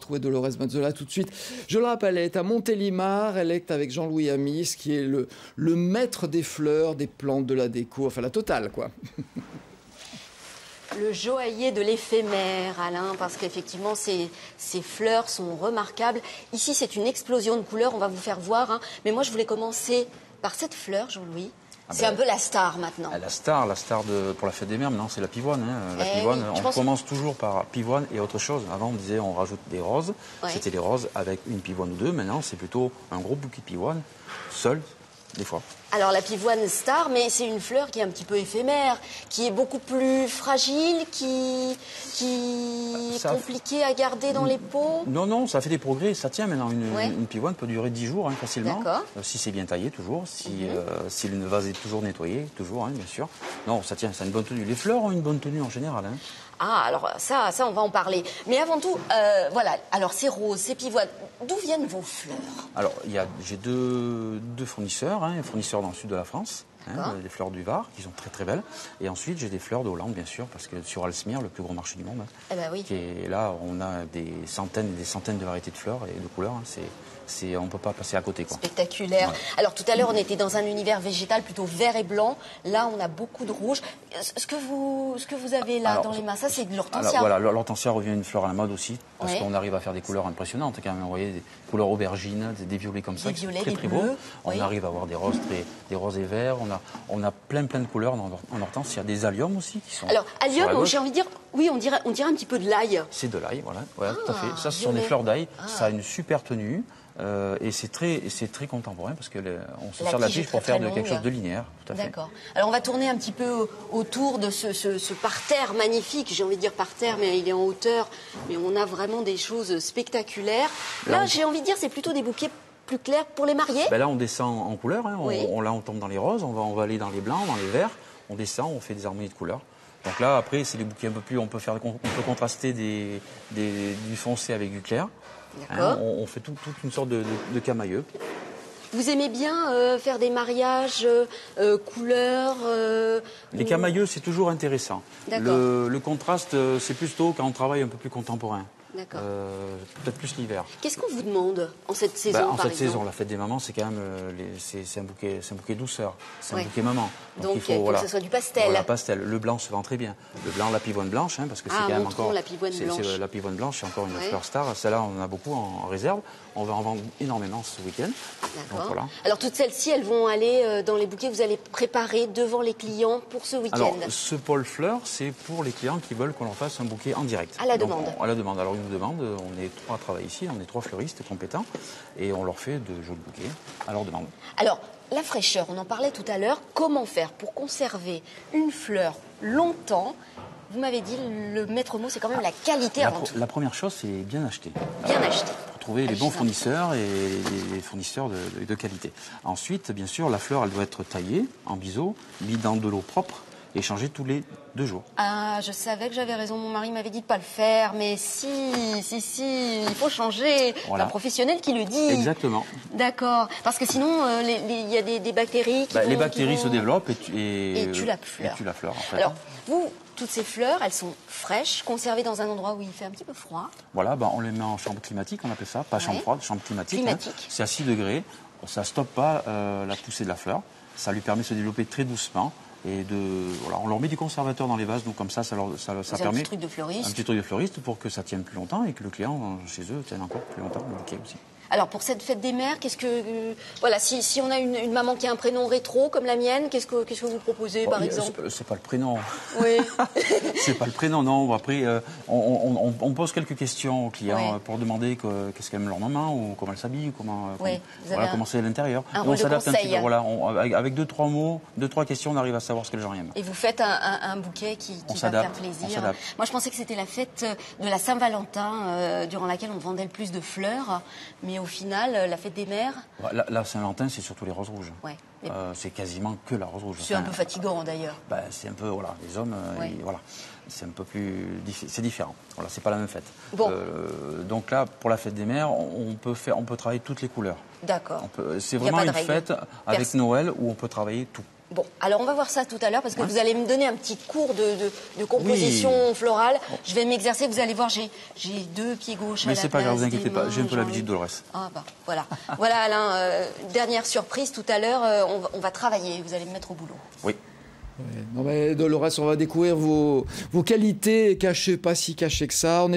Trouver Dolores Mazzola tout de suite. Je le rappelle, elle est à Montélimar, elle est avec Jean-Louis Amis, qui est le maître des fleurs, des plantes, de la déco, enfin la totale, quoi. Le joaillier de l'éphémère, Alain, parce qu'effectivement, ces fleurs sont remarquables. Ici, c'est une explosion de couleurs, on va vous faire voir. Hein. Mais moi, je voulais commencer par cette fleur, Jean-Louis. C'est un peu la star maintenant. La star pour la fête des mères, maintenant, c'est la pivoine. Hein. La pivoine, oui, on commence toujours par pivoine et autre chose. Avant, on disait on rajoute des roses. Oui. C'était les roses avec une pivoine ou deux. Maintenant, c'est plutôt un gros bouquet de pivoine, seul, des fois. Alors la pivoine star, mais c'est une fleur qui est un petit peu éphémère, qui est beaucoup plus fragile, qui est compliquée à garder dans les pots. Non, ça fait des progrès, ça tient maintenant. Une pivoine peut durer 10 jours hein, facilement. Si c'est bien taillé toujours, si le vase est toujours nettoyé, toujours, hein, bien sûr. Non, ça tient, ça a une bonne tenue. Les fleurs ont une bonne tenue en général. Hein. Ah, alors ça, on va en parler. Mais avant tout, voilà, alors ces roses, ces pivoines, d'où viennent vos fleurs? Alors, j'ai deux fournisseurs, hein, un fournisseur dans le sud de la France, hein, des fleurs du Var, qui sont très très belles. Et ensuite, j'ai des fleurs de Hollande, bien sûr, parce que sur Alsmeer, le plus gros marché du monde, hein, oui. qui est là, on a des centaines et des centaines de variétés de fleurs et de couleurs. Hein, on ne peut pas passer à côté. Quoi. Spectaculaire. Ouais. Alors tout à l'heure, on était dans un univers végétal plutôt vert et blanc. Là, on a beaucoup de rouge. Ce que vous avez là dans les mains, ça, c'est de l'hortensia. Voilà, l'hortensia revient une fleur à la mode aussi, parce qu'on arrive à faire des couleurs impressionnantes. Quand même, vous voyez, des couleurs aubergines, des violets comme ça, qui sont très très beaux. On arrive à avoir des roses et verts. On a plein de couleurs en hortensia. Il y a des alliums aussi qui sont. Alors, allium, j'ai envie de dire, oui, on dirait un petit peu de l'ail. C'est de l'ail, voilà, tout à fait. Ça, ce sont des fleurs d'ail. Ça a une super tenue. Et c'est très contemporain parce qu'on se sert de la tige pour faire quelque chose de linéaire. D'accord. Alors on va tourner un petit peu autour de ce parterre magnifique. J'ai envie de dire parterre, mais il est en hauteur. Mais on a vraiment des choses spectaculaires. Là, j'ai envie de dire, c'est plutôt des bouquets plus clairs pour les mariés. Là, on descend en couleur. Hein. On tombe dans les roses. On va aller dans les blancs, dans les verts. On descend, on fait des harmonies de couleurs. Donc là, après, c'est des bouquets un peu plus. On peut contraster du foncé avec du clair. Hein, on fait toute une sorte de camailleux. Vous aimez bien faire des mariages couleurs Les camailleux, c'est toujours intéressant. Le contraste, c'est plutôt quand on travaille un peu plus contemporain. D'accord. Peut-être plus l'hiver. Qu'est-ce qu'on vous demande en cette saison En cette saison, la fête des mamans, c'est quand même c'est un bouquet douceur, c'est un bouquet maman. Donc il faut que ce soit du pastel. Voilà, pastel. Le blanc se vend très bien. Le blanc, la pivoine blanche, hein, parce que c'est quand même encore. La pivoine blanche. La pivoine blanche, c'est encore une fleur star. Celle-là, on en a beaucoup en réserve. On va en vendre énormément ce week-end. D'accord. Voilà. Alors toutes celles-ci, elles vont aller dans les bouquets que vous allez préparer devant les clients pour ce week-end. Alors ce pôle fleurs, c'est pour les clients qui veulent qu'on leur fasse un bouquet en direct. À la demande. À la demande. Alors ils nous demandent, on est 3 à travailler ici, on est 3 fleuristes compétents et on leur fait de jolis bouquets à leur demande. Alors la fraîcheur, on en parlait tout à l'heure. Comment faire pour conserver une fleur longtemps? Vous m'avez dit, le maître mot, c'est quand même la qualité avant tout. La première chose, c'est bien acheter. Bien acheter. Pour trouver les bons fournisseurs et les fournisseurs de qualité. Ensuite, bien sûr, la fleur, elle doit être taillée en biseau, mise dans de l'eau propre et changée tous les 2 jours. Ah, je savais que j'avais raison. Mon mari m'avait dit de pas le faire, mais si, il faut changer. Voilà. Un professionnel qui le dit. Exactement. D'accord. Parce que sinon, il y a des bactéries qui les bactéries se développent et tuent la fleur. Et tuent la fleur, en fait. Alors, vous, toutes ces fleurs, elles sont fraîches, conservées dans un endroit où il fait un petit peu froid. Voilà, on les met en chambre climatique, on appelle ça. Pas chambre froide, chambre climatique. Hein. C'est à 6 degrés. Ça ne stoppe pas la poussée de la fleur. Ça lui permet de se développer très doucement. Et on leur met du conservateur dans les vases, donc comme ça permet un petit truc de fleuriste. Un petit truc de fleuriste pour que ça tienne plus longtemps et que le client chez eux tienne encore plus longtemps le bouquet aussi. Alors pour cette fête des mères, qu'est-ce que voilà, si on a une maman qui a un prénom rétro comme la mienne, qu'est-ce que vous proposez par exemple? C'est pas le prénom. Oui. C'est pas le prénom, non. Après, on pose quelques questions aux clients pour demander qu'est-ce qu'aime leur maman ou comment elle s'habille, comment c'est à l'intérieur. On s'adapte un petit peu. Voilà, avec 2-3 mots, 2-3 questions, on arrive à savoir ce que les gens aiment. Et vous faites un bouquet qui va faire plaisir. Moi, je pensais que c'était la fête de la Saint-Valentin durant laquelle on vendait le plus de fleurs, mais au final, la fête des mères... La Saint-Valentin, c'est surtout les roses rouges. Ouais. C'est quasiment que la rose rouge. C'est un peu fatigant, d'ailleurs. C'est un peu, les hommes, c'est un peu plus... C'est différent. Voilà, c'est pas la même fête. Bon. Donc là, pour la fête des mères, on peut travailler toutes les couleurs. D'accord. C'est vraiment une fête avec Noël où on peut travailler tout. Bon, alors on va voir ça tout à l'heure parce que vous allez me donner un petit cours de composition florale. Je vais m'exercer, vous allez voir, j'ai 2 pieds gauche à la place. Mais c'est pas grave, vous inquiétez pas, j'ai un peu l'habitude, Dolores. Ah bah voilà. Voilà Alain, dernière surprise tout à l'heure, on va travailler, vous allez me mettre au boulot. Oui. Ouais, non mais Dolores, on va découvrir vos qualités cachées, pas si cachées que ça.